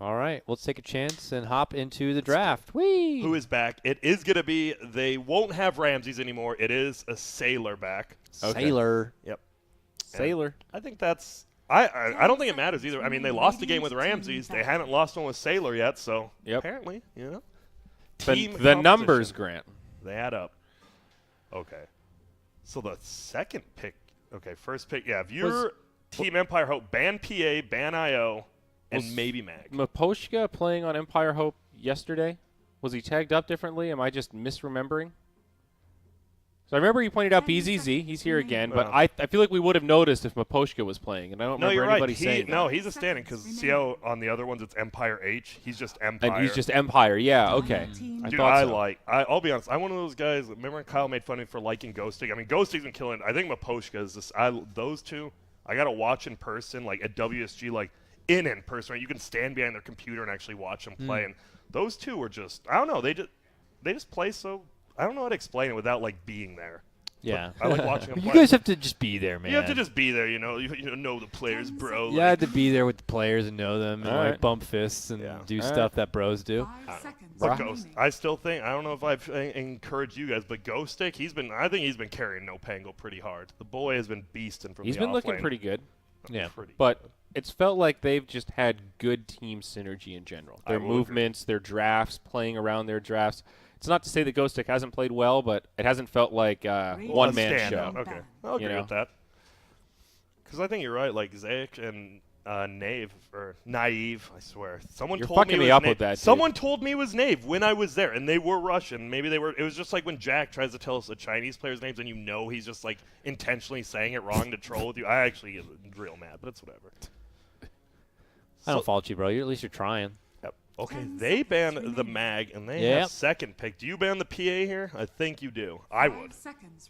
All right, let's take a chance and hop into the draft. Whee! Who is back? It is going to be, they won't have Ramses anymore. It is a Sailor back. Sailor. Yep. Sailor. And I think that's, I don't think it matters either. I mean, they lost a game with Ramses. They haven't lost one with Sailor yet, so apparently, you know. The numbers, Grant. They add up. Okay. So the second pick, first pick, if you're Team Empire Hope, ban PA, ban IO, and maybe Mag. Maposhka playing on Empire Hope yesterday? Was he tagged up differently? Am I just misremembering? So I remember you pointed out BZZ. He's here again, but I feel like we would have noticed if Maposhka was playing, and I don't remember anybody saying No, he's a standing because see how on the other ones it's Empire H? He's just Empire. And he's just Empire. Yeah, okay. Dude, I'll be honest. I'm one of those guys. Remember when Kyle made fun of me for liking Ghosting? I mean, Ghosting's been killing. I think Maposhka is this. Those two, I got to watch in person, like at WSG, like in person. Right? You can stand behind their computer and actually watch them play. And those two were just, I don't know. They just play so. I don't know how to explain it without like being there. Yeah, I like watching them play. You guys have to just be there, man. You have to just be there, you know. You know the players, bro. You have to be there with the players and know them, and like bump fists and do stuff that bros do. But Ghost, I still think, I don't know if I've encouraged you guys, but Ghost Stick, I think he's been carrying NoPango pretty hard. The boy has been beasting from the He's been looking lane. pretty good. Yeah, but it's felt like they've just had good team synergy in general. Their movements, their drafts, playing around their drafts. It's not to say that Ghost Stick hasn't played well, but it hasn't felt like one-man show. Okay, I'll agree with that. Because I think you're right. Like Zach and Naive, I swear. You're fucking me up with that. Someone told me it was Naive when I was there, and they were Russian. Maybe they were. It was just like when Jack tries to tell us a Chinese player's names, and you know he's just like intentionally saying it wrong to troll with you. I actually get real mad, but it's whatever. I don't fault you, bro. At least you're trying. Okay, they ban the Mag, and they have second pick. Do you ban the PA here? I think you do. I would.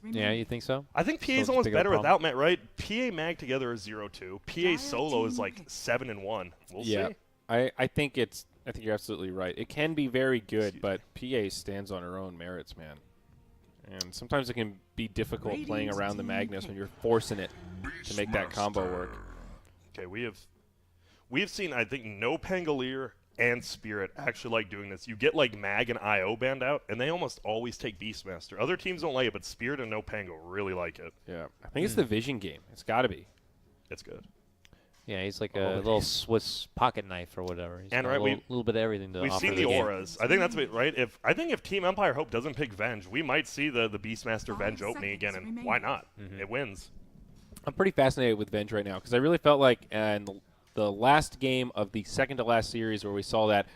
Yeah, you think so? I think PA is almost better without Mag, right? PA Mag together is 0-2. PA solo is like 7-1. We'll see. I think you're absolutely right. It can be very good, but PA stands on her own merits, man. And sometimes it can be difficult playing around the Magnus when you're forcing it to make that combo work. Okay, we have seen, I think, NoPango and Spirit actually like doing this. You get like Mag and IO banned out, and they almost always take Beastmaster. Other teams don't like it, but Spirit and NoPango really like it. Yeah, I think it's the vision game. It's got to be. It's good. Yeah, he's like a little Swiss pocket knife or whatever. He's and got a little bit of everything to offer. We've seen the auras. I think that's it, right? I think if Team Empire Hope doesn't pick Venge, we might see the Beastmaster Venge opening again, and why not? It wins. I'm pretty fascinated with Venge right now because I really felt like in the last game of the second to last series where we saw that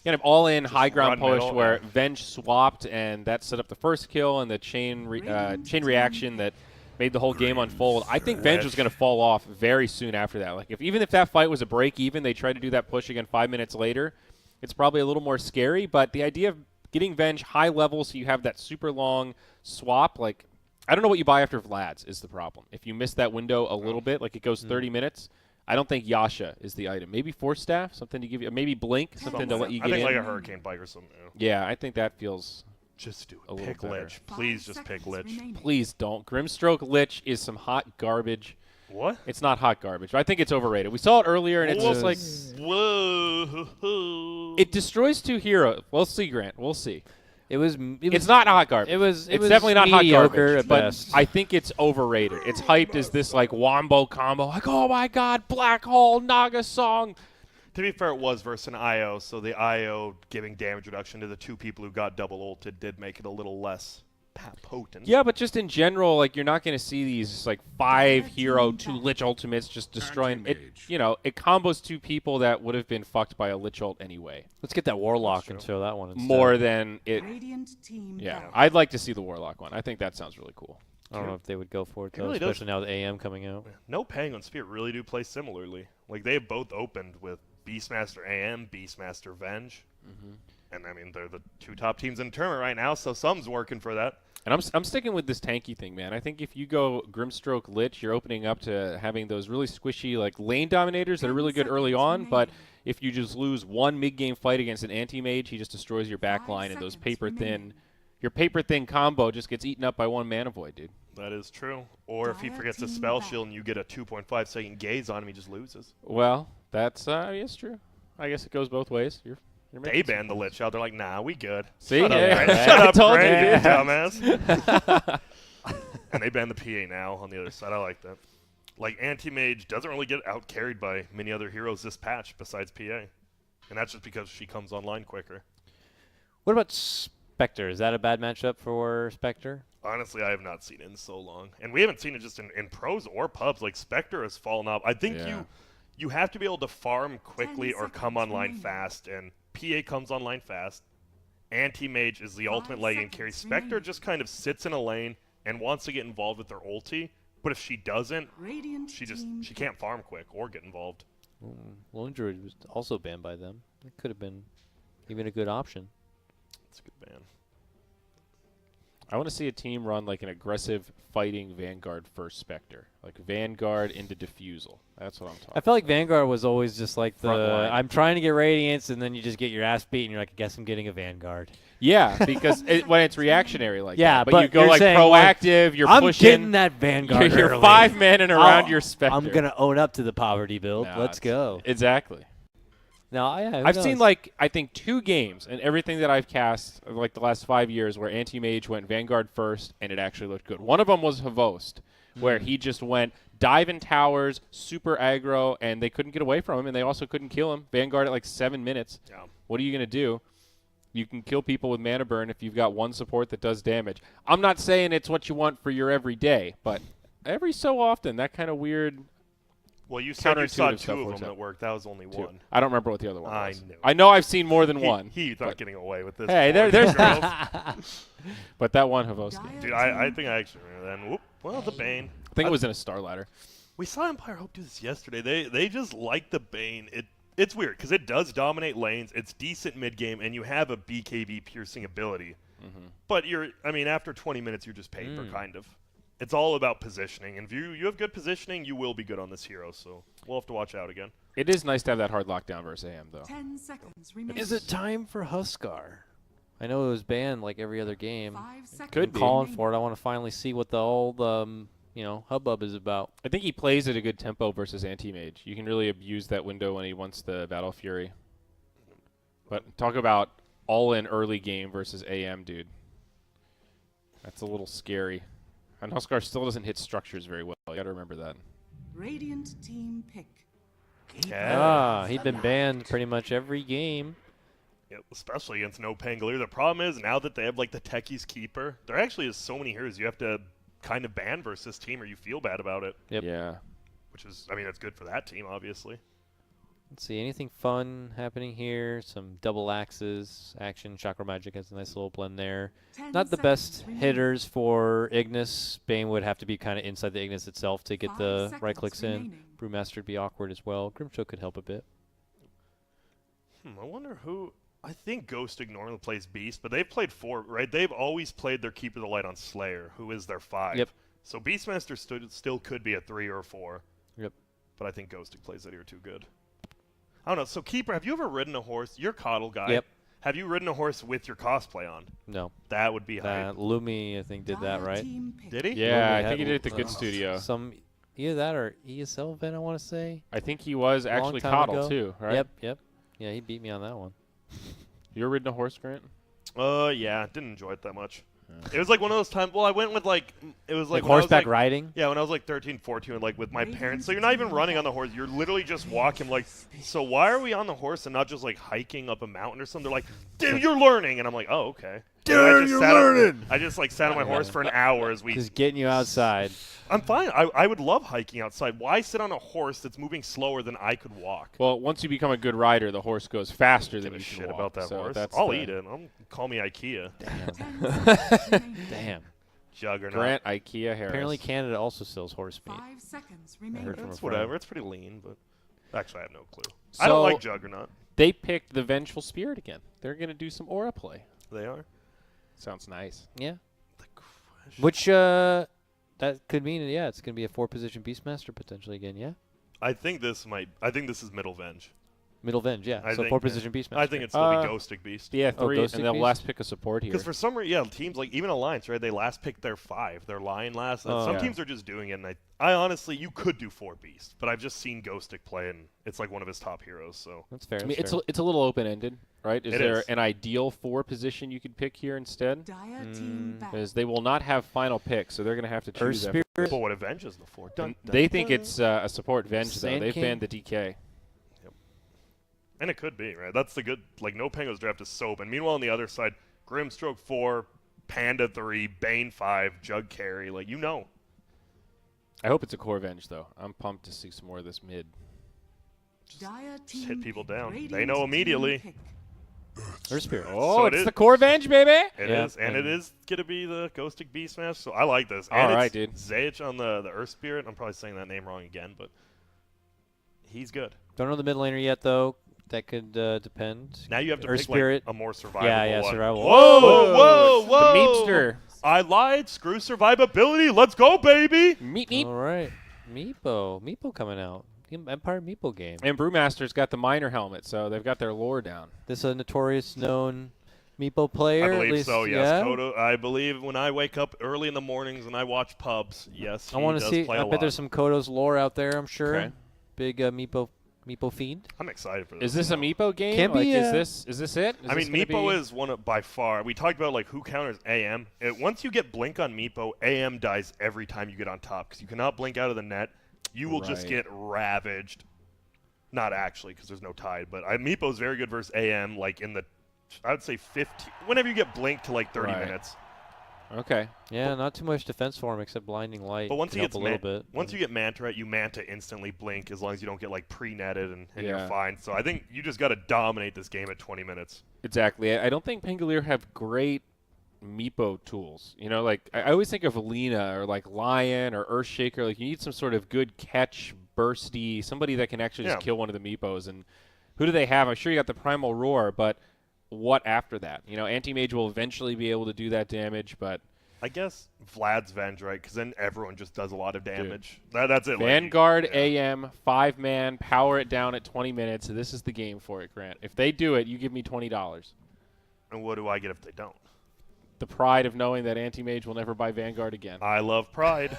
kind of all-in high ground push where Venge swapped and that set up the first kill and the chain reaction that made the whole game unfold. I think Venge was going to fall off very soon after that. Like even if that fight was a break even, they tried to do that push again 5 minutes later, it's probably a little more scary. But the idea of getting Venge high level so you have that super long swap, like I don't know what you buy after Vlad's is the problem. If you miss that window a little bit, like it goes 30 minutes, I don't think Yasha is the item. Maybe Force Staff, something to give you. Maybe Blink, something to let you get in. I think like a Hurricane Bike or something. Yeah, I think that feels just do it. Pick Lich. Please just pick Lich. Please don't. Grimstroke Lich is some hot garbage. What? It's not hot garbage, but I think it's overrated. We saw it earlier, and it's just like... Whoa. It destroys 2 heroes. We'll see, Grant. We'll see. It's not hot garbage. It's definitely not hot garbage, but best. I think it's overrated. It's hyped as this like wombo combo, like oh my god, Black Hole Naga song. To be fair, it was versus an IO, so the IO giving damage reduction to the 2 people who got double ulted did make it a little less potent. Yeah, but just in general, like you're not going to see these like 5 hero 2 Lich ultimates just destroying it. You know, it combos 2 people that would have been fucked by a Lich ult anyway. Let's get that Warlock and show that one instead. More than it. Yeah, I'd like to see the Warlock one. I think that sounds really cool. I don't know if they would go for it though, especially now with AM coming out. NoPango and Spirit really do play similarly. Like they have both opened with Beastmaster AM, Beastmaster Venge. And I mean, they're the 2 top teams in the tournament right now, so something's working for that. And I'm sticking with this tanky thing, man. I think if you go Grimstroke Lich, you're opening up to having those really squishy like lane dominators that are really good early on, but if you just lose one mid-game fight against an anti-mage, he just destroys your backline, and those your paper-thin combo just gets eaten up by one Mana Void, dude. That is true. Or if he forgets to spell shield and you get a 2.5 second gaze on him, he just loses. Well, that's true. I guess it goes both ways. You're they banned the Lich out. They're like, nah, we good. See? Shut Yeah. up, Shut up, told Brand, you, you dude. dumbass. And they banned the PA now on the other side. I like that. Like, Anti-Mage doesn't really get out-carried by many other heroes this patch besides PA. And that's just because she comes online quicker. What about Spectre? Is that a bad matchup for Spectre? Honestly, I have not seen it in so long. And we haven't seen it just in pros or pubs. Like, Spectre has fallen off. I think you have to be able to farm quickly or come online fast. And PA comes online fast. Anti-Mage is the ultimate lane carry. Spectre just kind of sits in a lane and wants to get involved with their ulti. But if she doesn't, she can't farm quick or get involved. Lone Druid was also banned by them. It could have been even a good option. It's a good ban. I want to see a team run like an aggressive fighting Vanguard first Spectre. Like Vanguard into Diffusal. That's what I'm talking about. I felt like Vanguard was always just like Frontline. I'm trying to get Radiance, and then you just get your ass beat, and you're like, I guess I'm getting a Vanguard. Yeah, because when it's reactionary like yeah, that. But you go you're like saying, proactive, you're I'm pushing. getting that Vanguard You're early. 5 men and around your Spectre. I'm going to own up to the poverty build. Nah, Let's go. Exactly. Now, I've seen like I think 2 games and everything that I've cast like the last 5 years where Anti-Mage went Vanguard first and it actually looked good. One of them was Havost, where he just went dive in towers, super aggro, and they couldn't get away from him, and they also couldn't kill him. Vanguard at like 7 minutes. Yeah. What are you going to do? You can kill people with mana burn if you've got one support that does damage. I'm not saying it's what you want for your everyday, but every so often that kind of weird. Well, you said you saw 2 stuff of works them out. that worked. That was only 2. one. I don't remember what the other one was. knew. I know I've seen more than one. He's not getting away with this. Hey, boys there's and girls. But that one Havost game. Dude, I think I actually remember that. Whoop. Well, the Bane. I think it was in a Star Ladder. We saw Empire Hope do this yesterday. They just like the Bane. It's weird because it does dominate lanes. It's decent mid game, and you have a BKB piercing ability. But after 20 minutes, you're just paper kind of. It's all about positioning, and if you have good positioning, you will be good on this hero. So we'll have to watch out again. It is nice to have that hard lockdown versus AM though. 10 seconds remaining. Is it time for Huskar? I know it was banned like every other game. 5 seconds Could I'm be. calling for it. I want to finally see what the old hubbub is about. I think he plays at a good tempo versus Anti-Mage. You can really abuse that window when he wants the Battle Fury. But talk about all-in early game versus AM, dude. That's a little scary. And Huskar still doesn't hit structures very well. You got to remember that. Radiant team pick. He'd been banned pretty much every game. Yeah, especially against NoPango. The problem is now that they have like the Techies Keeper, there actually is so many heroes you have to kind of ban versus this team or you feel bad about it. Yep. Yeah. Which is, that's good for that team, obviously. Let's see, anything fun happening here? Some double axes, action, Chakra Magic has a nice little blend there. 10 Not the best seconds remaining. hitters for Ignis. Bane would have to be kind of inside the Ignis itself to get 5 the seconds right clicks in. remaining. Brewmaster would be awkward as well. Grimshow could help a bit. I wonder who. I think Ghostig normally plays Beast, but they've played 4, right? They've always played their Keeper of the Light on Slayer, who is their 5. Yep. So Beastmaster still could be a 3 or a 4. Yep. But I think Ghostig plays that here too good. I don't know. So Keeper, have you ever ridden a horse? You're a Coddle guy. Yep. Have you ridden a horse with your cosplay on? No. That would be hype. Lumi, I think, did that, Dire right? team pick. Did he? Yeah, I Lumi think he had did it at the Good Studio. Either that or ESL event, I want to say. I think he was Long actually time Coddle ago. too, right? Yep. Yeah, he beat me on that one. You ever ridden a horse, Grant? Yeah. Didn't enjoy it that much. It was like one of those times. Well, I went with it was like when horseback I was, riding? Yeah, when I was like 13, 14, and with my parents. So you're not even running on the horse. You're literally just walking. So why are we on the horse and not just hiking up a mountain or something? They're like, dude, you're learning, and I'm like, oh, okay. Dude, you're learning. I just sat on my horse for an hour as we. Just getting you outside. I'm fine. I would love hiking outside. Why sit on a horse that's moving slower than I could walk? Well, once you become a good rider, the horse goes faster than Give a you can shit walk. about that So horse. that's I'll the- eat it. Call me IKEA. 10 seconds remaining. Damn. Juggernaut. Grant IKEA Harris. Apparently Canada also sells horse meat. 5 seconds heard remaining. from It's a friend. whatever. It's pretty lean, but actually I have no clue. I don't So- like Juggernaut. They picked the Vengeful Spirit again. They're going to do some aura play. They are. Sounds nice. Yeah. The question. Which, that could mean, it's going to be a 4-position Beastmaster potentially again, yeah? I think this is middle Venge. Middle Venge, yeah. I So think, 4-position Beastmaster. I think it'd still be Ghostic Beast. Yeah, Oh, 3, Ghostic and they'll Beast? last pick a support here. Because for some reason, teams like even Alliance, right? They last pick their 5. They're lying last. And Oh. some Yeah. teams are just doing it. And I honestly, you could do 4 Beast, but I've just seen Ghostic play, and it's like one of his top heroes. So That's fair. I mean, that's it's a little open-ended, right? Is It there is. an ideal 4 position you could pick here instead? Dire team battle. Because they will not have final pick, so they're going to have to Earth choose. Spirit. but what avenges the 4? And they think it's a support Venge, though. Sand They've King. banned the DK. And it could be, right? That's the good, like, NoPango's draft is so open. Meanwhile, on the other side, Grimstroke 4, Panda 3, Bane 5, Jug Carry, like, you know. I hope it's a core Venge, though. I'm pumped to see some more of this mid. Dire Just team hit people pick. down. Radiant They know team immediately. pick. Earth Spirit. Oh, So it it's is- the core Venge, baby! It Yeah, is, and it and- is going to be the Ghostic Beastmaster, so I like this. All And right, it's dude. Zayich on the Earth Spirit. I'm probably saying that name wrong again, but he's good. Don't know the mid laner yet, though. That could depend. Now you have to Earth pick Spirit. like a more survivable Yeah, one. survival. Whoa, whoa, whoa! The Meepster. I lied. Screw survivability. Let's go, baby. Meep. All right. Meepo coming out. Empire Meepo game. And Brewmaster's got the miner helmet, so they've got their lore down. This is a notorious known Meepo player. I at believe least, so. Yes, yeah? Kodo. I believe when I wake up early in the mornings and I watch pubs, yes, I want to see. Play I a bet lot. there's some Kodo's lore out there. I'm sure. Okay. Big Meepo fiend. I'm excited for this. Is this a Meepo game? Can like, be, is this it? I mean, Meepo is one of, by far. We talked about like who counters AM. Once you get blink on Meepo, AM dies every time you get on top because you cannot blink out of the net. You will just Right. get ravaged. Not actually, because there's no tide, but Meepo's very good versus AM. Like in the, I would say 15. Whenever you get blink to like 30 Right. minutes. Okay. Yeah, not too much defense for him except blinding light. But once can he help gets a little bit. once you get Manta, right, you Manta instantly blink as long as you don't get like pre-netted and Yeah. you're fine. So I think you just got to dominate this game at 20 minutes. Exactly. I don't think Pangolier have great Meepo tools. You know, like I always think of Lena or like Lion or Earthshaker. Like you need some sort of good catch, bursty, somebody that can actually just Yeah. kill one of the Meepos. And who do they have? I'm sure you got the Primal Roar, but what after that? You know, Anti-Mage will eventually be able to do that damage, but I guess Vlad's Venge, right? Because then everyone just does a lot of damage. That's it. Vanguard like, yeah. AM, 5-man, power it down at 20 minutes. This is the game for it, Grant. If they do it, you give me $20. And what do I get if they don't? The pride of knowing that Anti-Mage will never buy Vanguard again. I love pride.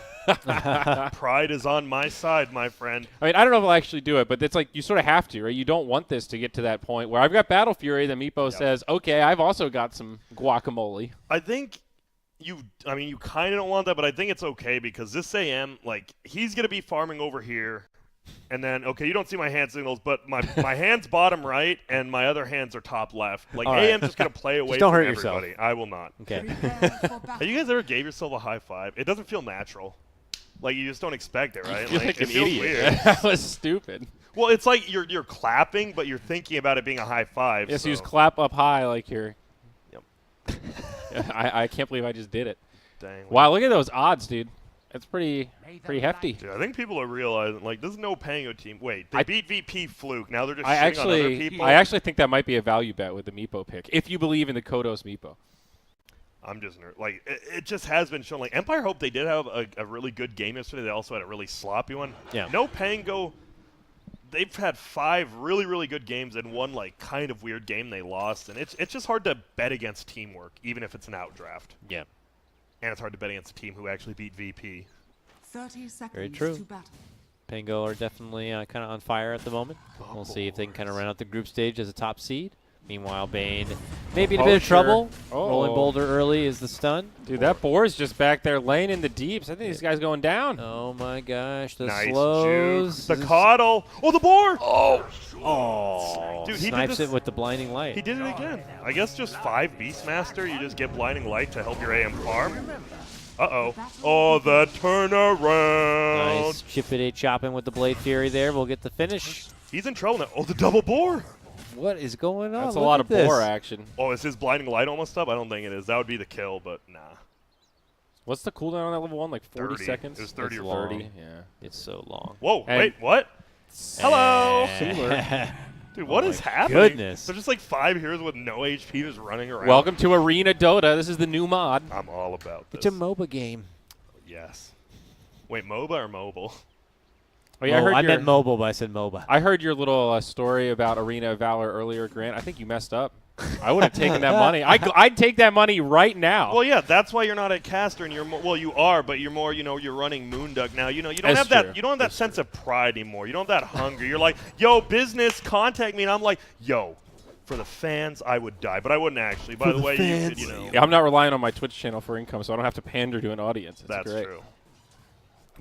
Pride is on my side, my friend. I mean, I don't know if I'll actually do it, but it's like you sort of have to, right? You don't want this to get to that point where I've got Battle Fury, then Meepo says, okay, I've also got some guacamole. I think you kind of don't want that, but I think it's okay because this AM, like, he's going to be farming over here. And then, okay, you don't see my hand signals, but my hand's bottom right and my other hands are top left. Like, All right. AM's just going to play away don't from hurt yourself. everybody. I will not. Okay. Prepare for Have battle. you guys ever gave yourself a high five? It doesn't feel natural. Like, you just don't expect it, right? I feel like it an feels idiot. weird. That was stupid. Well, it's like you're clapping, but you're thinking about it being a high five. Yes, so. you just clap up high like you're. Yep. I can't believe I just did it. Dang. Wow, look at those odds, dude. That's pretty hefty. Dude, I think people are realizing, like, this is no Pango team. Wait, they beat VP Fluke. Now they're just I shitting on other people. actually think that might be a value bet with the Meepo pick, if you believe in the Kodos Meepo. I'm just like it just has been shown. Like Empire Hope, they did have a really good game yesterday. They also had a really sloppy one. Yeah. No Pango. They've had 5 really, really good games and one like kind of weird game they lost, and it's just hard to bet against teamwork, even if it's an outdraft. Yeah. And it's hard to bet against a team who actually beat VP. 30 seconds Very true. to battle. Pango are definitely kind of on fire at the moment. We'll see if they can kind of run out the group stage as a top seed. Meanwhile, Bane maybe in a bit of Poacher. trouble. Oh. Rolling Boulder early is the stun. Dude, that boar's just back there laying in the deeps. I think this guy's going down. Oh my gosh, the Nice slows. juke. The coddle. Oh, the boar. Oh, Dude, he did snipes this- it with the blinding light. He did it again. I guess just 5 Beastmaster. You just get blinding light to help your AM farm. Uh-oh. Oh, the turnaround. Nice chippity chopping with the Blade Fury there. We'll get the finish. He's in trouble now. Oh, the double boar. What is going on? That's a Look lot at of this. boar action. Oh, is his blinding light almost up? I don't think it is. That would be the kill, but nah. What's the cooldown on that level 1? Like 40 30. seconds? It was 30 It's or long. 30, yeah. It's so long. Whoa, And- wait, what? Hello. Similar. Dude, what Oh is my happening? goodness. There's just like 5 heroes with no HP just running around. Welcome to Arena Dota. This is the new mod. I'm all about this. It's a MOBA game. Yes. Wait, MOBA or mobile? Oh, yeah, I meant mobile, but I said MOBA. I heard your little story about Arena of Valor earlier, Grant. I think you messed up. I would have taken that money. I'd take that money right now. Well, yeah, that's why you're not at caster, and you're well, you are, but you're more, you're running Moonduck now. You don't That's have true. that. You don't have that sense of pride anymore. You don't have that hunger. You're like, yo, business, contact me, and I'm like, yo, for the fans, I would die, but I wouldn't actually. By the way, you could, Yeah, I'm not relying on my Twitch channel for income, so I don't have to pander to an audience. That's great. true.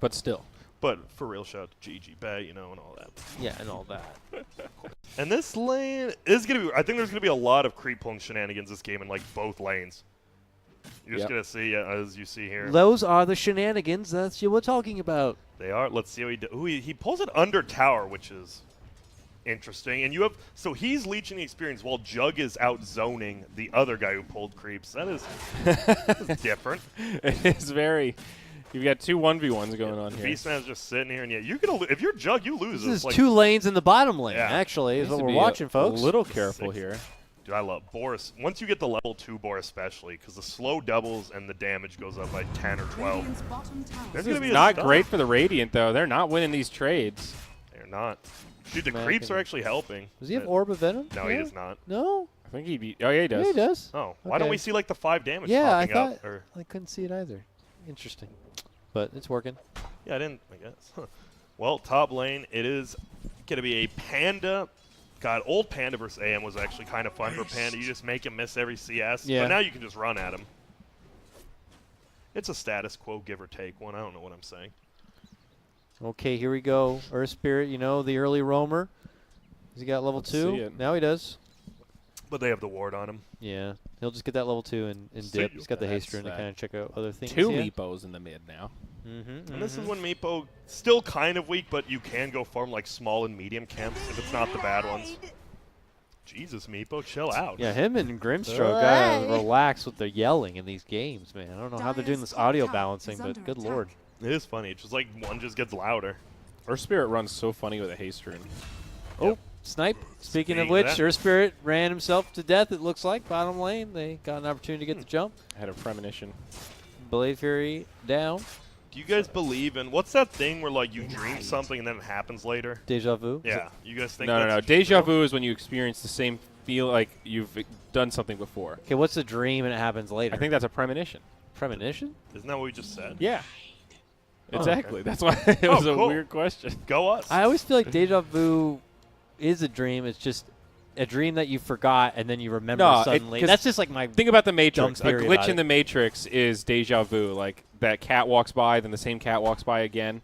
But still. But for real, shout out to GG Bay, and all that. Yeah, and all that. And this lane is going to be, I think there's going to be a lot of creep pulling shenanigans this game in, like, both lanes. You're just going to see, as you see here. Those are the shenanigans that's what we're talking about. They are. Let's see how he does. He pulls it under tower, which is interesting. And you have, so he's leeching the experience while Jug is out zoning the other guy who pulled creeps. That is different. It is very. You've got two 1v1s going on here. Beastman's just sitting here, and you're gonna if you're Jug, you lose. This is like, 2 lanes in the bottom lane, Yeah. actually, is Needs what to we're be watching, folks. A little careful 6. here. Dude, I love Boris. Once you get the level 2 Boris, especially, because the slow doubles and the damage goes up by 10 or 12. Radiant's bottom tower There's This gonna is be a not stun. great for the Radiant, though. They're not winning these trades. They're not. Dude, the Smack creeps him. are actually helping. Does he have Orb of Venom? No, yeah? he does not. No? I think he'd be. Oh, yeah, he does. Yeah, he does. Oh, why don't Okay. we see like the 5 damage Yeah, I popping thought. up? Or, I couldn't see it either. Interesting. But it's working. yeah, I didn't, I guess. Well, top lane, it is going to be a Panda. God, old Panda versus AM was actually kind of fun for Panda. You just make him miss every CS. Yeah. But now you can just run at him. It's a status quo, give or take one. I don't know what I'm saying. Okay, here we go. Earth Spirit, the early roamer. Has he got level Let's 2? see it. Now he does. But they have the ward on him. Yeah. He'll just get that level 2 and See, dip. He's got the that's haste rune to that. kind of check out other things. 2 yeah. Meepos in the mid now. And this is when Meepo, still kind of weak, but you can go farm like small and medium camps if it's not the bad ones. Jesus, Meepo, chill out. Yeah, him and Grimstroke gotta relax with their yelling in these games, man. I don't know how they're doing this audio balancing, but good lord. It is funny. It's just like one just gets louder. Earth Spirit runs so funny with a haste rune. Oh, snipe. Speaking of Speaking of which, that. Earth Spirit ran himself to death, it looks like. Bottom lane, they got an opportunity to get the jump. Had a premonition. Blade Fury down. Do you guys believe in, what's that thing where like you dream something and then it happens later? Deja vu. Yeah. You guys think No. that's Deja true? vu is when you experience the same feel like you've done something before. Okay, what's a dream and it happens later? I think that's a premonition. Premonition? Isn't that what we just said? Yeah. Oh, Exactly. That's why it was a cool. weird question. Go us. I always feel like deja vu is a dream. It's just a dream that you forgot and then you remember No, suddenly. 'cause That's just like my Think about the Matrix. A theory glitch about in it. the Matrix is deja vu. Like that cat walks by, then the same cat walks by again.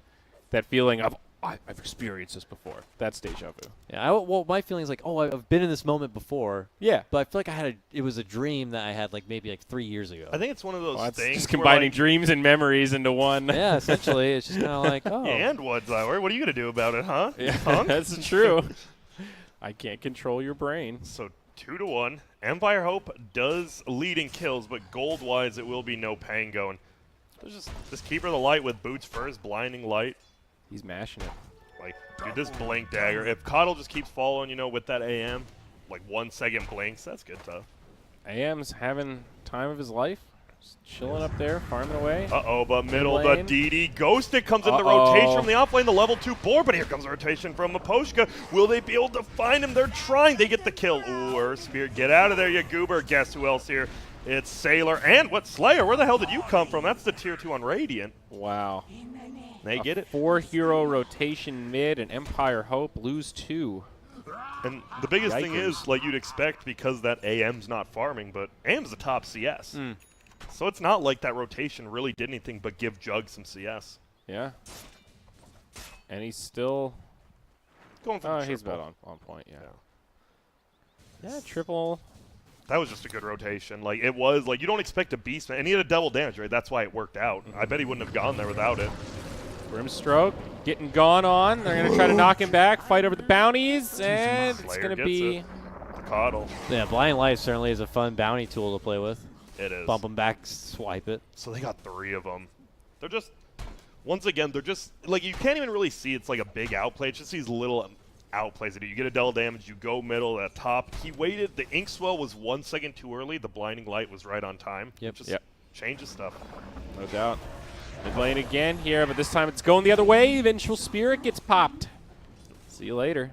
That feeling of I've experienced this before. That's deja vu. Yeah, well, my feeling is like, oh, I've been in this moment before, Yeah. but I feel like it was a dream that I had like maybe 3 years ago. I think it's one of those Well, that's things just where, combining like, dreams and memories into one. yeah, essentially, it's just kind of like, oh, And what, Zywer? What are you going to do about it, huh? Yeah, Punk? that's true. I can't control your brain. So 2-1. Empire Hope does lead in kills, but gold-wise it will be NoPango. And there's just this Keeper of the Light with boots first, blinding light. He's mashing it. Like, dude, this blink dagger. If Coddle just keeps following, with that AM, like 1 second blinks, that's good stuff. AM's having time of his life. Just chilling up there, farming away. Uh-oh, but middle, the lane. DD. Ghosted comes in the Uh-oh. rotation from the offlane, the level 2 board, but here comes the rotation from Maposhka. Will they be able to find him? They're trying. They get the kill. Ooh, Earth Spirit, get out of there, you goober. Guess who else here? It's Sailor. And what, Slayer? Where the hell did you come from? That's the tier 2 on Radiant. Wow. They get it. 4-hero rotation mid and Empire Hope lose 2. And the biggest thing Yikers. is, like you'd expect, because that AM's not farming, but AM's the top CS. So it's not like that rotation really did anything but give Jug some CS. Yeah. And he's still. Going for Oh, the he's triple. about on point, yeah. Yeah, triple. That was just a good rotation. Like, it was, like, you don't expect a beast, and he had a double damage, right? That's why it worked out. I bet he wouldn't have gone there without it. Grimstroke getting gone on. They're going to try to knock him back, fight over the bounties, and it's Slayer going to gets be. it. The Coddle. yeah, Blind Light certainly is a fun bounty tool to play with. It is. Bump them back, swipe it. So they got 3 of them. They're just, once again, they're just, like, you can't even really see it's like a big outplay. It's just these little outplays that do. You get a double damage, you go middle at top. He waited. The Inkswell was 1 second too early. The Blinding Light was right on time. Yep. Just Yep. changes stuff. No doubt. Mid lane again here, but this time it's going the other way. Vengeful Spirit gets popped. See you later.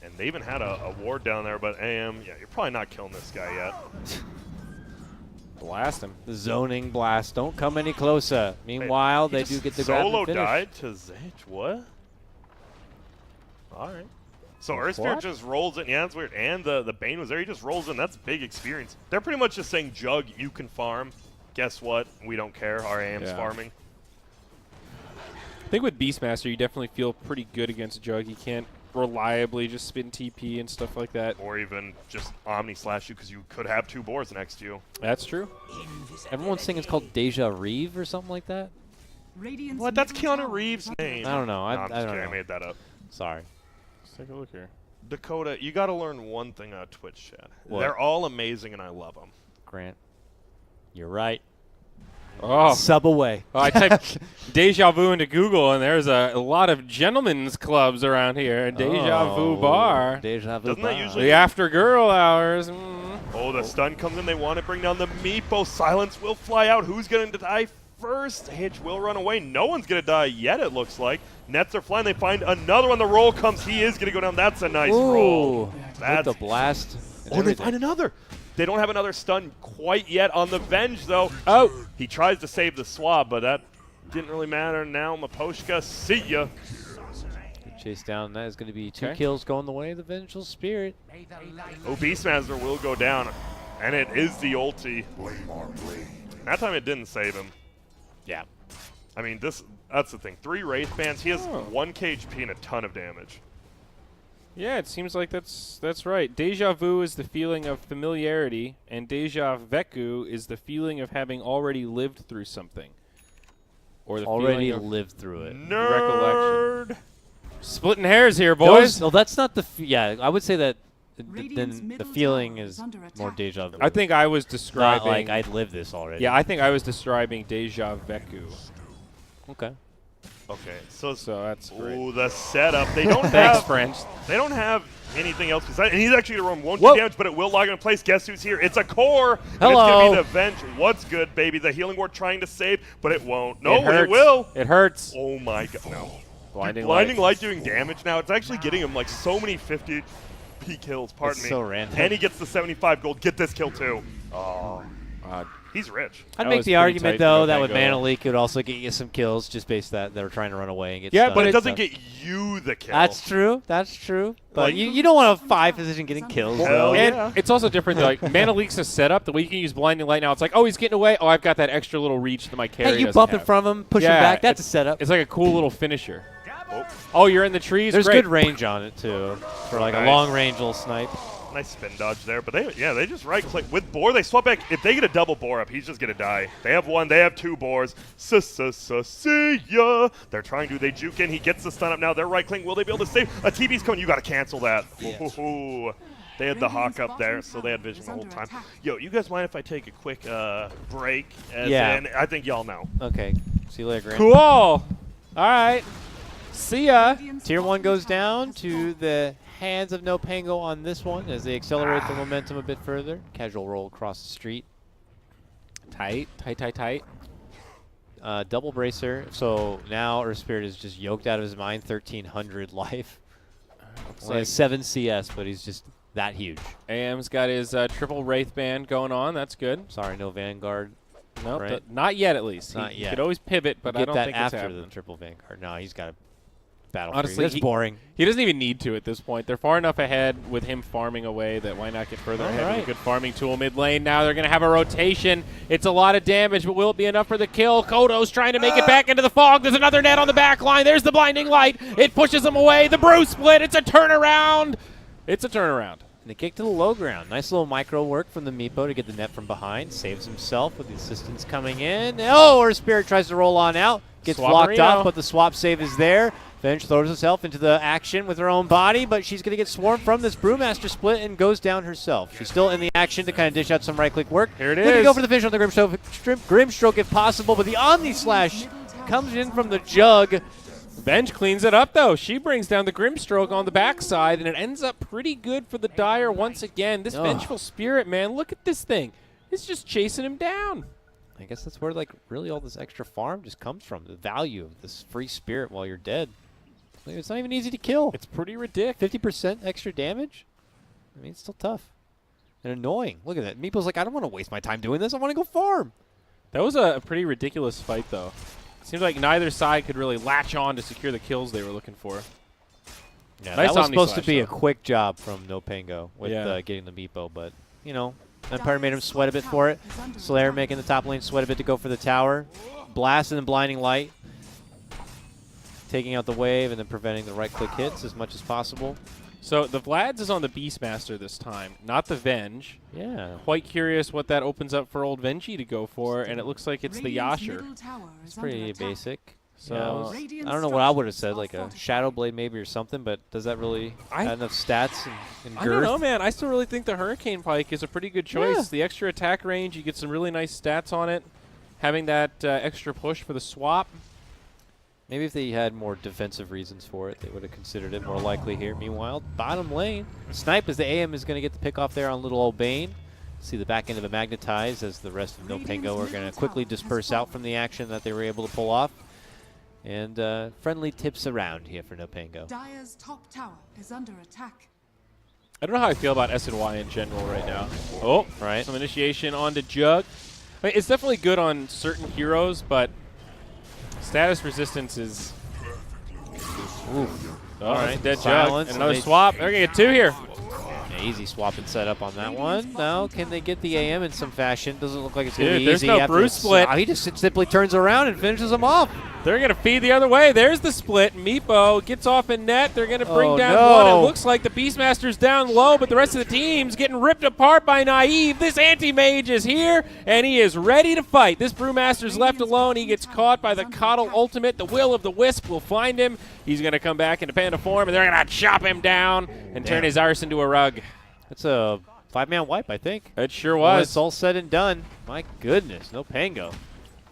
And they even had a ward down there, but AM, yeah, you're probably not killing this guy yet. Blast him. The zoning blast. Don't come any closer. Meanwhile, they do get the grab solo and finish. died to Zage. What? All right. So Earth Spirit just rolls in. Yeah, that's weird. And the Bane was there. He just rolls in. That's big experience. They're pretty much just saying, Jug, you can farm. Guess what? We don't care. Our AM's farming. I think with Beastmaster, you definitely feel pretty good against Jug. He can't reliably just spin TP and stuff like that. Or even just Omni Slash you because you could have 2 boards next to you. That's true. Everyone's saying it's called Deja Reeve or something like that. Radiant's What? That's middle Keanu tower Reeves' is under name. I don't know. I'm I just don't kidding. know. I made that up. Sorry. Let's take a look here. Dakota, you got to learn one thing out of Twitch chat. What? They're all amazing and I love them. Grant, you're right. Oh. Sub away. I typed Deja Vu into Google, and there's a lot of gentlemen's clubs around here. Deja Vu Bar. Deja Vu Doesn't that bar. usually- The after girl hours. Mm. Oh, the stun comes in. They want to bring down the Meepo. Silence will fly out. Who's going to die first? Hitch will run away. No one's going to die yet, it looks like. Nets are flying. They find another one. The roll comes. He is going to go down. That's a nice roll. With That's the blast. Oh, and they find another. They don't have another stun quite yet on the Venge, though. Oh. He tries to save the swab, but that didn't really matter. Now Maposhka, see ya. Chase down. That is going to be 2 kills going the way of the Vengeful Spirit. Oh, Beastmaster will go down, and it is the ulti. That time it didn't save him. Yeah. I mean, that's the thing. 3 Wraith Bands. He has 1 KHP and a ton of damage. Yeah, it seems like that's right. Deja vu is the feeling of familiarity, and deja veku is the feeling of having already lived through something. Or the Already feeling of lived through it. Nerd. splitting hairs here, boys. No, that's not the. Yeah, I would say that. Radiant's Then the middle feeling tower is is under more attack. deja vu. I think I was not describing. like I'd lived this already. Yeah, I think I was describing deja veku. Okay. Okay, so that's great. ooh, the setup. They don't Thanks, have. French. They don't have anything else besides. And he's actually going to run 1 Whoa. damage, but it will log in place. Guess who's here? It's a core. And Hello. it's going to be the Venge. What's good, baby? The healing ward trying to save, but it won't. No, it hurts. it will. It hurts. Oh my god, no. Blinding Blinding light. light doing damage now. It's actually getting him like so many 50 P kills. Pardon It's me. so random. And he gets the 75 gold. Get this kill too. Oh, he's rich. I'd That make was the pretty argument tight though for that with NoPango. Mana Leak could also get you some kills just based that they're trying to run away and get Yeah, stunned. But it doesn't So- get you the kill. That's true. That's true. But Like- you don't want a 5 position getting kills. Hell though. And yeah. it's also different. Like Mana Leak's a setup. The way you can use Blinding Light now, it's like, oh, he's getting away. Oh, I've got that extra little reach that my carry Hey, you doesn't bump in have. front of him, push Yeah, him back. That's a it's- setup. It's like a cool little finisher. Oh, Oh, you're in the trees. There's Great. good range on it too for like a Nice. long range little snipe. nice spin dodge there. But they just right click with boar. They swap back. If they get a double boar up, he's just gonna die. They have 1. They have 2 boars. See ya. They're trying to. They juke in. He gets the stun up now. They're right clicking. Will they be able to save? A TB's coming. You got to cancel that. Ooh. They had the hawk up there, so they had vision the whole time. Yo, you guys mind if I take a quick break? As in, I think y'all know. Okay. See you later, Grant. Cool. All right. See ya. Tier 1 goes down to the hands of NoPango on this one as they accelerate the momentum a bit further. Casual roll across the street. Tight. Double bracer. So now Earth Spirit is just yoked out of his mind. 1,300 life. So like 7 CS, but he's just that huge. AM's got his triple Wraith Band going on. That's good. Sorry, no Vanguard. Nope, Right. not yet at least. Not He yet. could always pivot, but I Get don't that think it's after happening. the triple Vanguard. No, he's got a battle. Honestly, That's boring. He doesn't even need to at this point. They're far enough ahead with him farming away that why not get further ahead with a good farming tool mid lane. Now they're going to have a rotation. It's a lot of damage, but will it be enough for the kill? Kodo's trying to make it back into the fog. There's another net on the back line. There's the blinding light. It pushes him away. The brew split. It's a turnaround. It's a turnaround. And the kick to the low ground. Nice little micro work from the Meepo to get the net from behind. Saves himself with the assistance coming in. Oh, Earth Spirit tries to roll on out. Gets blocked Swapperino. up, but the swap save is there. Venge throws herself into the action with her own body, but she's going to get swarmed from this Brewmaster split and goes down herself. She's still in the action to kind of dish out some right-click work. Here it Looking to is. go for the finish on the Grimstroke if possible, but the Omni Slash comes in from the Jug. Venge cleans it up, though. She brings down the Grimstroke on the backside, and it ends up pretty good for the Dire once again. This Ugh. Vengeful Spirit, man, look at this thing. It's just chasing him down. I guess that's where like really all this extra farm just comes from. The value of this free spirit while you're dead. Like, it's not even easy to kill. It's pretty ridiculous. 50% extra damage? I mean, it's still tough. And annoying. Look at that. Meeple's like, I don't want to waste my time doing this. I want to go farm. That was a pretty ridiculous fight, though. Seems like neither side could really latch on to secure the kills they were looking for. Yeah, Nice that was supposed Omni to be a Slash, though. quick job from NoPango with getting the Meepo, but, you know, Empire made him sweat a bit for it. Slayer making the top lane sweat a bit to go for the tower. Blast and blinding light. Taking out the wave and then preventing the right-click hits as much as possible. So the Vlad's is on the Beastmaster this time, not the Venge. Yeah. Quite curious what that opens up for old Venji to go for, and it looks like it's the Yasher. It's pretty basic. So I don't know what I would have said, like a Shadow Blade maybe or something, but does that really add enough stats and I girth? don't know, man. I still really think the Hurricane Pike is a pretty good choice. Yeah. The extra attack range, you get some really nice stats on it. Having that extra push for the swap. Maybe if they had more defensive reasons for it, they would have considered it more likely here. Meanwhile, bottom lane, Snipe as the AM is going to get the pick off there on little old Bane. See the back end of a Magnetize as the rest of NoPango are going to quickly disperse out from the action that they were able to pull off. And friendly tips around here for NoPango. Dire's top tower is under attack. I don't know how I feel about SNY in general right now. Oh, Right. some initiation onto Jug. I mean, it's definitely good on certain heroes, but status resistance is... Oof. All right, dead Jug. Silence, And another and they- swap. They're going to get two here. Yeah, easy swap and setup on that one. Now, can they get the AM in some fashion? Doesn't look like it's going to Dude, be there's easy. no after Bruce this- split. He just simply turns around and finishes him off. They're going to feed the other way. There's the split. Meepo gets off in net. They're going to bring Oh, down no. one. It looks like the Beastmaster's down low, but the rest of the team's getting ripped apart by Naive. This anti-mage is here, and he is ready to fight. This Brewmaster's left alone. He gets caught by the Coddle Ultimate. The Will of the Wisp will find him. He's going to come back into Panda form, and they're going to chop him down and turn his arse into a rug. That's a 5-man wipe, I think. It sure When was. it's all said and done. My goodness, NoPango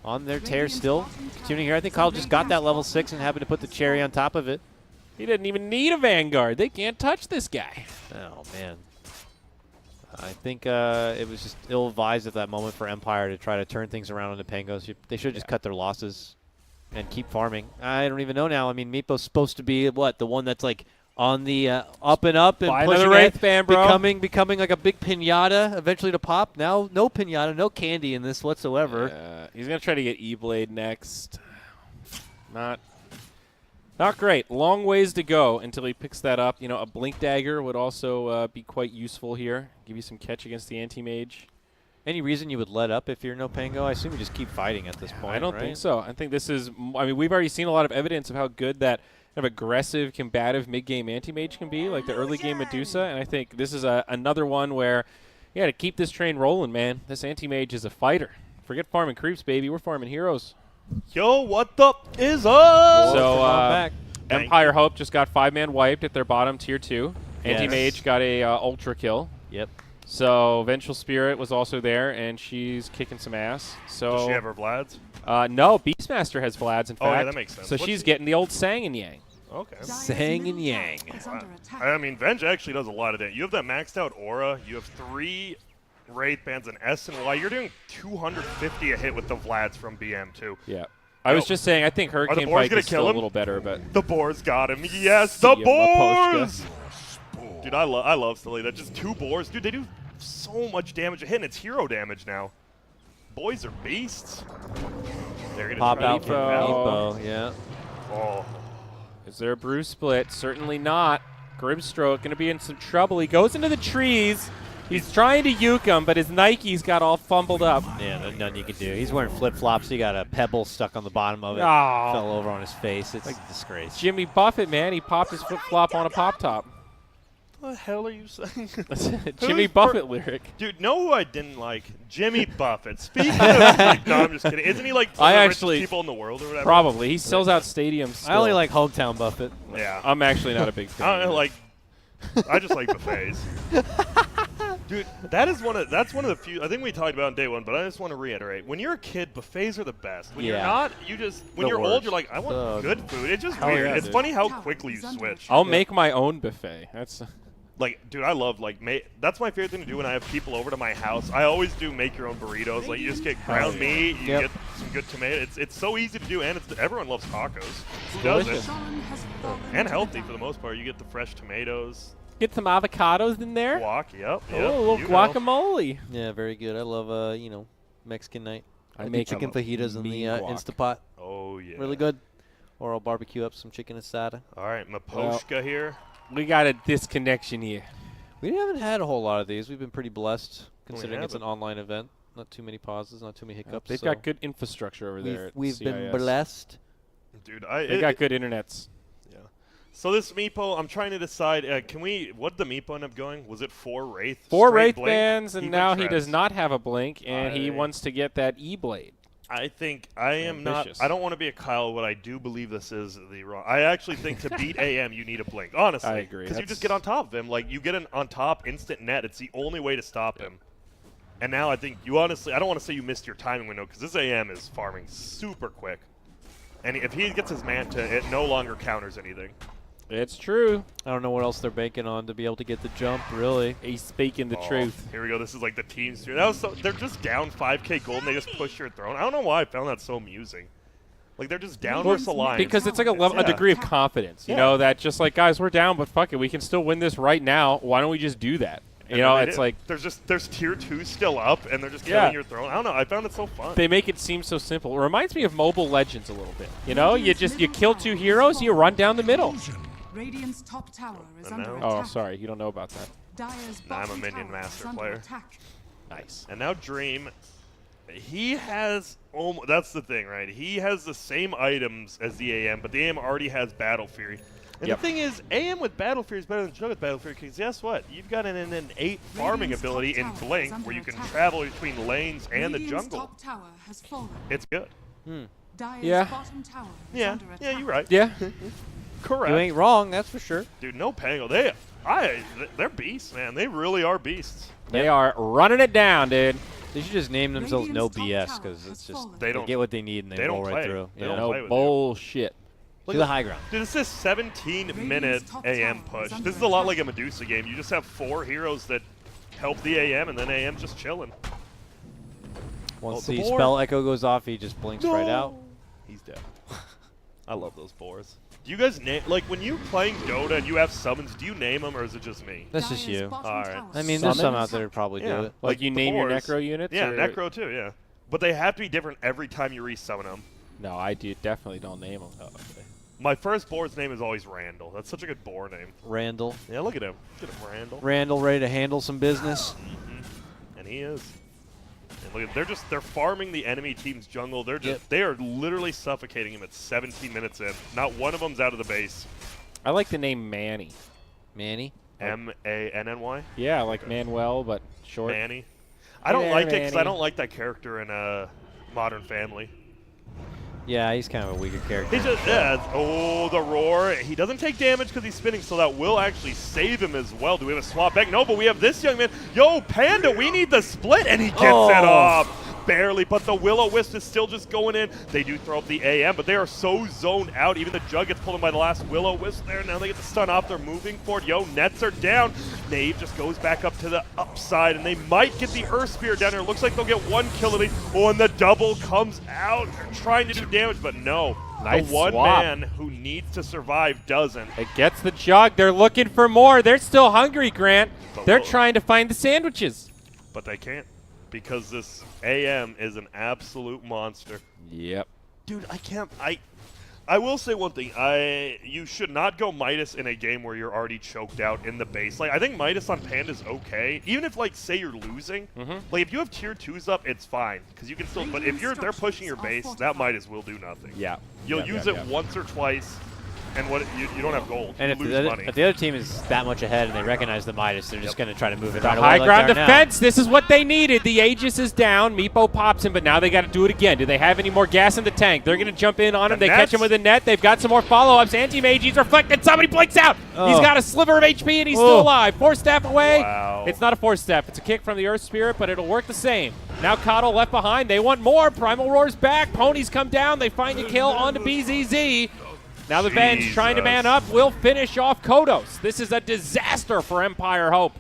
on their tear still. Continuing here. I think Kyle just got that level 6 and happened to put the cherry on top of it. He didn't even need a Vanguard. They can't touch this guy. Oh, man. I think it was just ill-advised at that moment for Empire to try to turn things around on the Pangos. They should have just cut their losses and keep farming. I don't even know now. I mean, Meepo's supposed to be, what, the one that's like on the up and up and Buy pushing another Wraith Band, bro. becoming like a big pinata eventually to pop. Now, no pinata, no candy in this whatsoever. He's going to try to get E-Blade next. Not great. Long ways to go until he picks that up. You know, a Blink Dagger would also be quite useful here. Give you some catch against the Anti-Mage. Any reason you would let up if you're NoPango? I assume you just keep fighting at this point, I don't right? think so. I think this is, I mean, we've already seen a lot of evidence of how good that kind of aggressive, combative mid-game anti-mage can be, like the early-game Medusa, and I think this is another one where, yeah, to keep this train rolling, man, this anti-mage is a fighter. Forget farming creeps, baby. We're farming heroes. Yo, what the is up? So, back. Empire Hope just got 5-man wiped at their bottom tier 2. Yes. Anti-mage got a ultra kill. Yep. So Vengeful Spirit was also there, and she's kicking some ass. So Does she have her Vlads? no, Beastmaster has Vlad's, in fact. Oh, yeah, that makes sense. So What's she's she- getting the old Sang and Yang. Okay. Sang and Yang. I mean, Venge actually does a lot of that. You have that maxed out aura. You have 3 Wraith Bands and S and Y. You're doing 250 a hit with the Vlads from BM, too. Yeah. I was just saying, I think Hurricane Boars Pike gonna is kill still a him? little better, but The Boars got him. Yes, See the ya, Boars! Maposhka. Dude, I love Selena. Just 2 Boars. Dude, they do so much damage a hit, and it's hero damage now. Boys are beasts. They're gonna Pop try to out keep from it out. Meepo, yeah. Oh. is there a Bruce split? Certainly not. Grimstroke going to be in some trouble. He goes into the trees. He's trying to uke him, but his Nikes got all fumbled up. Yeah, there's nothing you can do. He's wearing flip-flops. He got a pebble stuck on the bottom of it. Aw. Fell over on his face. It's a disgrace. Jimmy Buffett, man, he popped his flip-flop on a pop-top. What the hell are you saying? That's a Jimmy Who's Buffett lyric. Dude, know who I didn't like? Jimmy Buffett. Speaking of, like, no, I'm just kidding. Isn't he like one I of the richest actually- people in the world or whatever? Probably. He sells out stadiums I only still. like hometown Buffett. Yeah. I'm actually not a big I fan. don't know, like, I just like buffets. Dude, that's one of the few. I think we talked about in day one, but I just want to reiterate: when you're a kid, buffets are the best. When you're Yeah. not, you just when The you're old, worst. you're like, I want Ugh. good food. It's just Hell weird. yeah, It's dude. funny how quickly you switch. I'll make my own buffet. That's Like, dude, I love, like, that's my favorite thing to do when I have people over to my house. I always do make your own burritos. Like, you just get ground meat, you get some good tomatoes. It's so easy to do, and everyone loves tacos. Who doesn't? And healthy for the most part. You get the fresh tomatoes. Get some avocados in there. Guac, yep. Oh, a little guacamole. Yeah, very good. I love, you know, Mexican night. I do make chicken fajitas in the guac. Instapot. Oh, yeah. Really good. Or I'll barbecue up some chicken asada. All right, Maposhka here. We got a disconnection here. We haven't had a whole lot of these. We've been pretty blessed, We considering it's an haven't. online event. Not too many pauses, not too many hiccups. They've so got good infrastructure over there. at We've been CIS. blessed. Dude, They got good internets. Yeah. So this Meepo, I'm trying to decide, what did the Meepo end up going? Was it 4 Wraith? 4 straight Wraith blink? bands, and He now went he does Treads. not have a blink, and he I- wants to get that E-Blade. I think I am Ambitious. not. I don't want to be a Kyle, but I do believe this is the wrong. I actually think to beat AM, you need a blink. Honestly, I agree. Because you just get on top of him. Like you get an on top instant net. It's the only way to stop him. And now I think you honestly. I don't want to say you missed your timing window because this AM is farming super quick. And if he gets his Manta, it no longer counters anything. It's true. I don't know what else they're banking on to be able to get the jump, really. He's speaking the Oh, truth. Here we go. This is like the team steer. That was so, they're just down 5K gold and they just push your throne. I don't know why I found that so amusing. Like they're just down versus Alliance. Because it's like a degree of confidence, you Yeah. know, that just like, guys, we're down, but fuck it, we can still win this right now. Why don't we just do that? You know, it's like there's tier 2 still up and they're just killing your throne. I don't know. I found it so fun. they make it seem so simple. It reminds me of Mobile Legends a little bit. You know, you kill 2 heroes, you run down the middle. Radiant's top tower is And under now- attack. Oh, sorry, you don't know about that. Dire's Nah, I'm a bottom minion tower master is under player. attack. Nice. And now Dream, he has that's the thing, right? He has the same items as the AM, but the AM already has Battle Fury. And Yep. the thing is, AM with Battle Fury is better than Jug with Battle Fury because guess what? You've got an innate farming Radiant's ability top in tower is Blink under where you can attack. travel between lanes and the Radiant's jungle. top tower has fallen. It's good. Dire's Yeah. bottom tower is Yeah, under attack. yeah, you're right. Yeah. Correct. You ain't wrong, that's for sure. Dude, NoPango, they're beasts, man. They really are beasts. They are running it down, dude. They should just name themselves No Radiant's top BS tower because has it's just fallen. They don't get what they need and they, they roll don't right play. through. They Yeah. don't No play with you. bullshit. To the high ground. Dude, it's this 17-minute top AM tower is push. under This is a lot attack. like a Medusa game. You just have 4 heroes that help the AM, and then AM just chilling. Once the the boar. spell echo goes off, he just blinks right out. He's dead. I love those boars. Do you guys name, like, when you playing Dota and you have summons, do you name them, or is it just me? That's just Dire's you. bottom All right. tower I mean, is there's some under out there who attack. probably Yeah. do it. Like you the name your boars. necro units? Yeah, or- Necro too, yeah. But they have to be different every time you resummon them. No, I definitely don't name them. Oh, okay. My first boar's name is always Randall. That's such a good boar name. Randall. Yeah, look at him. Look at him, Randall. Randall ready to handle some business. And he is. And look at they're farming the enemy team's jungle. They're just Yep. they are literally suffocating him at 17 minutes in. Not one of them's out of the base. I like the name Manny. Manny. Manny. Yeah, like Manuel, but short. Manny. I don't like it because I Manny. don't like that character in Modern Family. Yeah, he's kind of a weaker character. He's just the roar. He doesn't take damage because he's spinning, so that will actually save him as well. Do we have a swap back? No, but we have this young man. Yo, Panda, we need the split, and he gets it off. Barely, but the Will-O-Wisp is still just going in. They do throw up the AM, but they are so zoned out. Even the Jug gets pulled in by the last Will-O-Wisp there. Now they get the stun off. They're moving forward. Yo, nets are down. Nave just goes back up to the upside, and they might get the Earth Spear down here. Looks like they'll get one kill of me. Oh, and the double comes out. They're trying to do damage, but no. Nice the one swap. man who needs to survive doesn't. It gets the jug. They're looking for more. They're still hungry, Grant. But They're we'll- trying to find the sandwiches. But they can't because this AM is an absolute monster. Yep. Dude, I will say one thing. You should not go Midas in a game where you're already choked out in the base. Like I think Midas on Panda's okay. Even if like say you're losing, like if you have tier 2s up, it's fine because you can still. But if they're pushing your base, that Midas will do nothing. Yeah. You'll Yep, use yep, it yep. once or twice, and you don't have gold. And you if lose the, money. if the other team is that much ahead and they recognize the Midas, they're just going to try to move it The right high away. ground like they are now. defense. This is what they needed. The Aegis is down. Meepo pops him, but now they got to do it again. Do they have any more gas in the tank? They're going to jump in on him. The They catch him nets. with a net. They've got some more follow-ups. Anti-Mage, he's reflected. Somebody blinks out. He's got a sliver of HP, and he's still alive. 4-step away. Wow. It's not a 4-step. It's a kick from the Earth Spirit, but it'll work the same. Now Coddle left behind. They want more. Primal Roar's back. Ponies come down. They find the kill onto BZZ. Now the Venge trying to man up will finish off Kodos. This is a disaster for Empire Hope.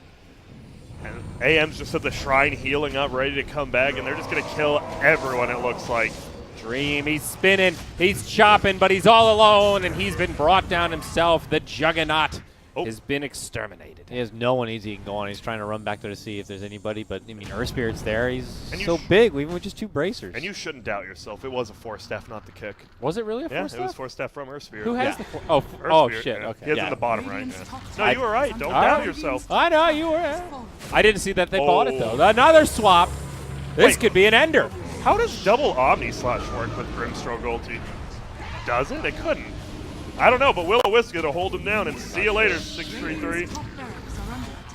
And AM's just at the shrine healing up, ready to come back, and they're just going to kill everyone, it looks like. Dream, he's spinning, he's chopping, but he's all alone, and he's been brought down himself. The Juggernaut has been exterminated. He has no one easy he can go on. He's trying to run back there to see if there's anybody, but I mean, Earth Spirit's there. He's so big, even with just 2 bracers. And you shouldn't doubt yourself. It was a 4-step, not the kick. Was it really a 4-step? Yeah, it was 4-step from Earth Spirit. Who has the 4? Oh, Earth Spirit, shit, yeah. okay. He has it in the bottom right now. No, you were right. Don't I- doubt yourself. I know, you were. I didn't see that they bought it, though. Another swap. This could be an ender. How does double Omni Slash work with Grimstroke ulti? Does it? It couldn't. I don't know, but Will-O-Wisp going to hold him down, and see you later, 633.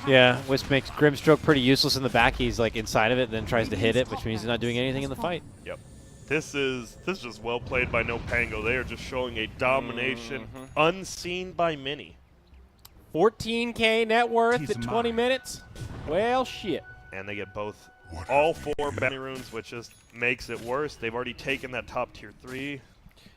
Yeah, Wisp makes Grimstroke pretty useless in the back. He's like inside of it, then tries to hit it, which means he's not doing anything in the fight. Yep. This is just well played by NoPango. They are just showing a domination unseen by many. 14K net worth at 20 minutes. Well, shit. And they get all 4 bounty runes, which just makes it worse. They've already taken that top tier 3.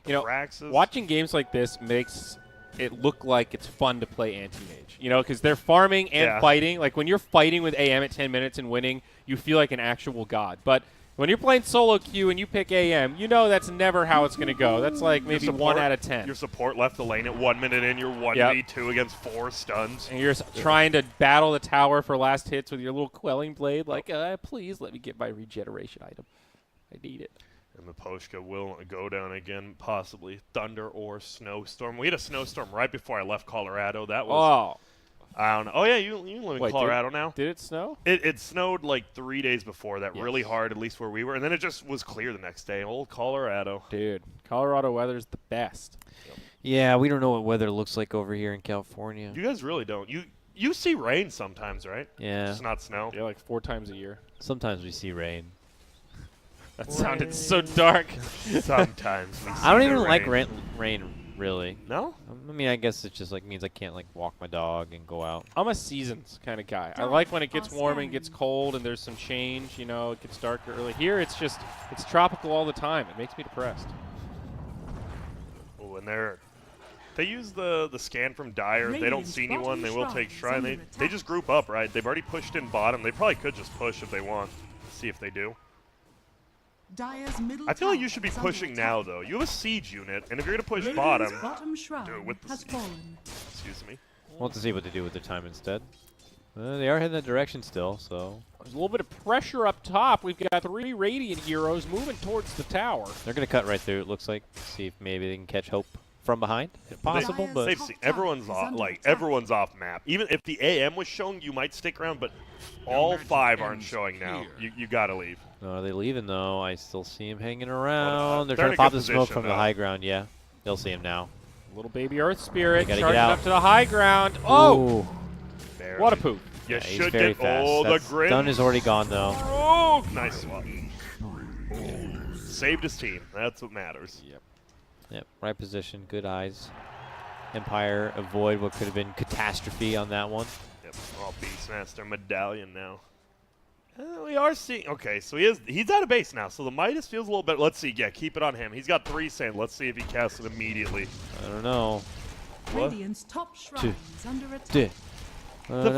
You know, Praxis. watching games like this makes it look like it's fun to play anti-mage. You know, because they're farming and fighting. Like, when you're fighting with AM at 10 minutes and winning, you feel like an actual god. But when you're playing solo queue and you pick AM, you know that's never how it's going to go. That's like maybe 1 out of 10. Your support left the lane at 1 minute in. You're 1v2 against 4 stuns. And you're trying to battle the tower for last hits with your little quelling blade. Like, please let me get my regeneration item. I need it. And Maposhka will go down again, possibly thunder or snowstorm. We had a snowstorm right before I left Colorado. That was, I don't know. Oh, yeah, you live in Colorado now. Did it snow? It snowed like 3 days before that, really hard, at least where we were. And then it just was clear the next day. Old Colorado. Dude, Colorado weather's the best. Yeah, we don't know what weather looks like over here in California. You guys really don't. You see rain sometimes, right? Yeah. Just not snow. Yeah, like 4 times a year. Sometimes we see rain. That sounded so dark. Sometimes. We see I don't the even rain. like rain, really. No? I mean, I guess it just like means I can't like walk my dog and go out. I'm a seasons kind of guy. I like when it gets warm and gets cold and there's some change, you know, it gets darker early. Here it's tropical all the time. It makes me depressed. Oh, and they use the scan from Dire. If they don't see anyone, they will take Shrine. They just group up, right? They've already pushed in bottom. They probably could just push if they want. See if they do. I feel like you should be pushing now, though. You have a siege unit, and if you're going to push bottom, do it with the siege. Excuse me. We'll have to see what they do with their time instead. They are heading that direction still, so. There's a little bit of pressure up top. We've got 3 Radiant heroes moving towards the tower. They're going to cut right through, it looks like. See if maybe they can catch Hope from behind. If possible, but. Everyone's off map. Even if the AM was showing, you might stick around, but all 5 aren't showing now. You got to leave. No, are they leaving, though? I still see him hanging around. They're trying to pop the smoke from the high ground, yeah. They'll see him now. Little baby Earth Spirit Gotta charging get out. up to the high ground. Oh! Barely. What a poop. You Yeah, he's should very get fast. the grin. Stun is already gone, though. Oh, nice swap. Saved his team. That's what matters. Yep, right position, good eyes. Empire avoid what could have been catastrophe on that one. Yep, all Beastmaster medallion now. We are seeing. Okay, so he's out of base now. So the Midas feels a little better. Let's see. Yeah, keep it on him. He's got 3 sand. Let's see if he casts it immediately. I don't know. Radiant's top shrine is under attack. The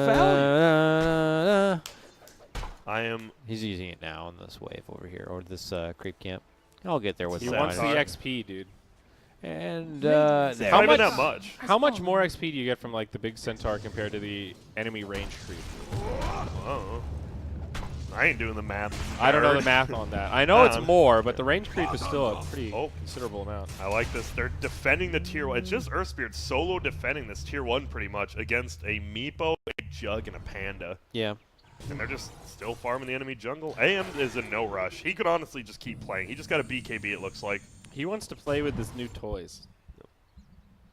value. He's using it now on this wave over here, or this creep camp. I'll get there with He that. wants the XP, dude. And How How much- not much? How much more XP do you get from like the big centaur compared to the enemy range creep? Oh. I ain't doing the math. I don't know the Nerd. math on that. I know it's more, but the range creep is still a pretty considerable amount. I like this. They're defending the tier 1. It's just Earth Spirit solo defending this tier 1 pretty much against a Meepo, a Jug, and a Panda. Yeah. And they're just still farming the enemy jungle. AM is in no rush. He could honestly just keep playing. He just got a BKB, it looks like. He wants to play with his new toys.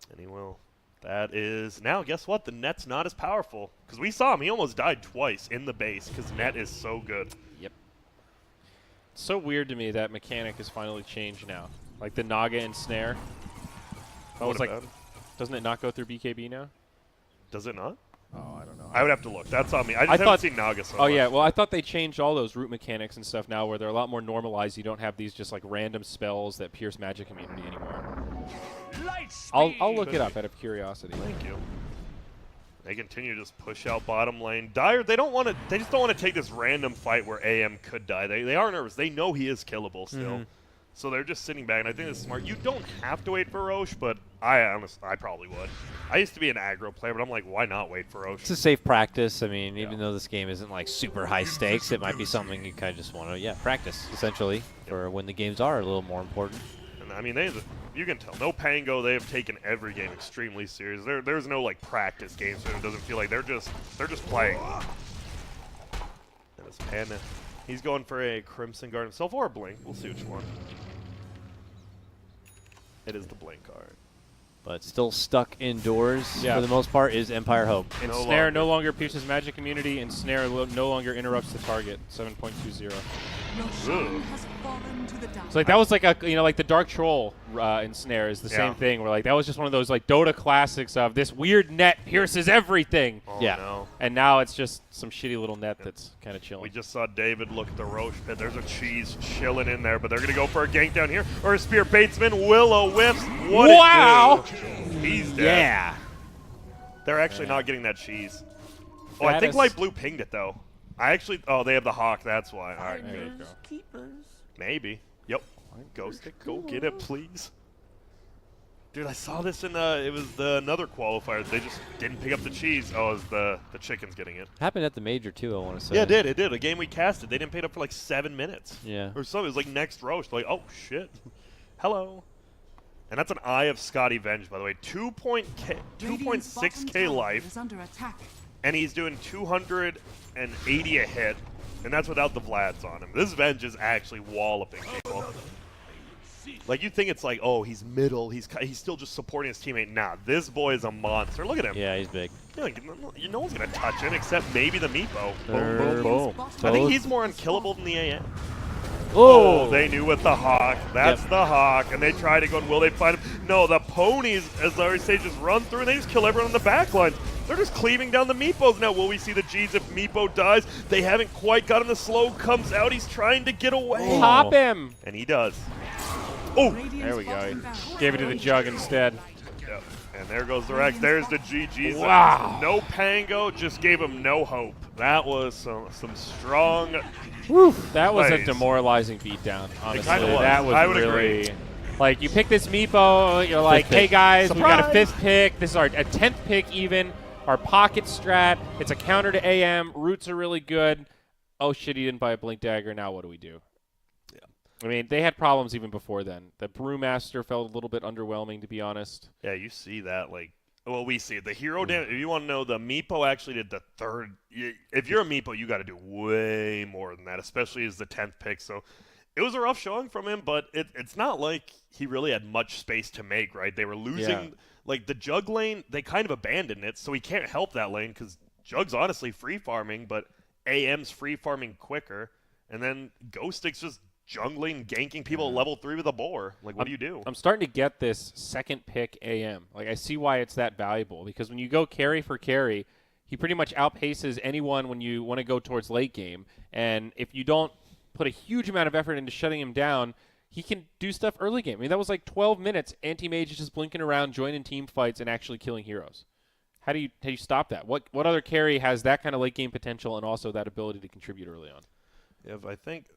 And he will. That is... Now, guess what? The net's not as powerful. Because we saw him. He almost died twice in the base because net is so good. Yep. It's so weird to me that mechanic has finally changed now. Like the Naga and Snare. That was like... Doesn't it not go through BKB now? Does it not? Oh, I don't know. I would have to look. That's on me. I just haven't seen Naga so Oh, much. yeah. Well, I thought they changed all those root mechanics and stuff now where they're a lot more normalized. You don't have these just like random spells that pierce magic immunity anymore. I'll look it up out of curiosity. Thank you. They continue to just push out bottom lane. Dire, they don't want to. They just don't want to take this random fight where AM could die. They are nervous. They know he is killable still, so they're just sitting back. And I think it's smart. You don't have to wait for Roche, but I probably would. I used to be an aggro player, but I'm like, why not wait for Roche? It's a safe practice. I mean, even though this game isn't like super high stakes, it might be something you kind of just want to, practice essentially for when the games are a little more important. And I mean, you can tell. NoPango, they have taken every game extremely serious. There's no like practice games, so it doesn't feel like they're just playing. And it's Panda. He's going for a Crimson Guard himself or a Blink. We'll see which one. It is the Blink card. But still stuck indoors for the most part is Empire Hope. And Snare no longer pierces magic immunity, and Snare no longer interrupts the target. 7.20. So like that was like like the Dark Troll in Snare is the same thing. Where like that was just one of those like Dota classics of this weird net pierces everything. Oh, no. And now it's just some shitty little net that's kind of chilling. We just saw David look at the Roche pit. There's a cheese chilling in there, but they're gonna go for a gank down here or a spear. Batesman, Willow whiffs. Wow! He's dead. Yeah. They're actually not getting that cheese. Oh, I think Light Blue pinged it though. They have the Hawk. That's why. All right, there you go. maybe. Yep. Ghost it. Go get it, please. Dude, I saw this in it was another qualifier. They just didn't pick up the cheese. Oh, it was the chicken's getting it. Happened at the major too, I want to say. Yeah, it did. A game we casted. They didn't pick it up for like 7 minutes. Yeah. Or something. It was like next Roche. Like, oh shit. Hello. And that's an Eye of Scotty Venge, by the way. 2.6k life. And he's doing 280 a hit. And that's without the Vlads on him. This Venge is actually walloping people. Like, you think it's like, oh, he's middle. He's still just supporting his teammate. Nah, this boy is a monster. Look at him. Yeah, he's big. No one's going to touch him except maybe the Meepo. Boom, boom, boom. I think he's more unkillable than the AM. Oh, they knew with the Hawk. That's the Hawk. And they try to go, and will they find him? No, the ponies, as I always say, just run through and they just kill everyone on the back lines. They're just cleaving down the Meepos. Now, will we see the G's if Meepo dies? They haven't quite got him. The slow comes out. He's trying to get away. Pop him. And he does. Oh, there we go. He gave it to the Jug instead. Yep. And there goes the Rex. There's the GG's. Wow. NoPango just gave him no hope. That was some strong. That was a demoralizing beatdown, honestly. Kind of was. That was I would really agree. Like you pick this Meepo, you're like, hey guys, Surprise! we got a 5th pick. This is our 10th pick even. Our pocket strat. It's a counter to AM. Roots are really good. Oh shit, he didn't buy a Blink Dagger. Now what do we do? Yeah. I mean, they had problems even before then. The Brewmaster felt a little bit underwhelming, to be honest. Yeah, you see that, like, well, we see it. The hero damage, if you want to know, the Meepo actually did the 3rd. If you're a Meepo, you got to do way more than that, especially as the 10th pick. So it was a rough showing from him, but it's not like he really had much space to make, right? They were losing, like, the Jug lane, they kind of abandoned it, so he can't help that lane because Jug's honestly free farming, but AM's free farming quicker. And then Ghost Stick's just jungling, ganking people at level 3 with a boar. Like, what do you do? I'm starting to get this 2nd pick AM. Like, I see why it's that valuable because when you go carry for carry, he pretty much outpaces anyone when you want to go towards late game. And if you don't put a huge amount of effort into shutting him down, he can do stuff early game. I mean, that was like 12 minutes. Anti-Mage is just blinking around, joining team fights, and actually killing heroes. How do you stop that? What other carry has that kind of late game potential and also that ability to contribute early on? Yeah, I think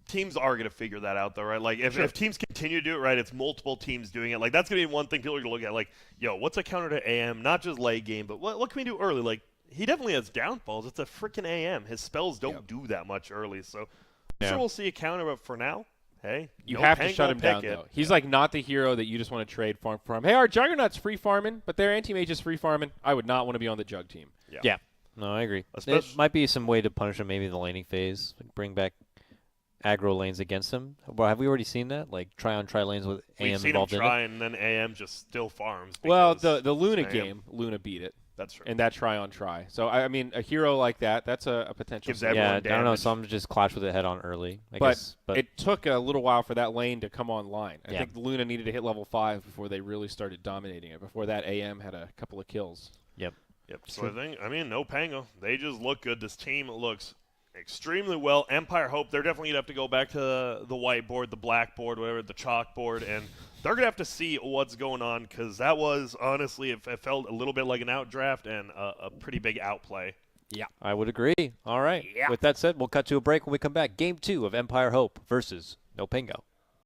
teams are going to figure that out, though, right? Like, if teams continue to do it right, it's multiple teams doing it. Like, that's going to be one thing people are going to look at. Like, yo, what's a counter to AM? Not just late game, but what can we do early? Like, he definitely has downfalls. It's a freaking AM. His spells don't do that much early. So, I'm sure we'll see a counter, but for now, hey. You have to shut him down, though. He's like not the hero that you just want to trade farm from. Hey, our Juggernaut's free farming, but their anti-mage is free farming. I would not want to be on the Jug team. Yeah. No, I agree. It might be some way to punish him maybe in the laning phase. Like bring back aggro lanes against him. Well, have we already seen that? Like try lanes with AM involved in it? We've seen him try, and then AM just still farms. Well, the Luna game, Luna beat it. That's true. And that try. So, I mean, a hero like that's a potential. Gives everyone damage. I don't know. Some just clash with it head on early. I guess, but it took a little while for that lane to come online. I think Luna needed to hit level 5 before they really started dominating it. Before that, AM had a couple of kills. Yep. So I mean, NoPango. They just look good. This team looks extremely well. Empire Hope, they're definitely going to have to go back to the whiteboard, the blackboard, whatever, the chalkboard, and they're going to have to see what's going on because that was, honestly, it felt a little bit like an outdraft and a pretty big outplay. Yeah. I would agree. All right. Yeah. With that said, we'll cut to a break when we come back. Game 2 of Empire Hope versus NoPango.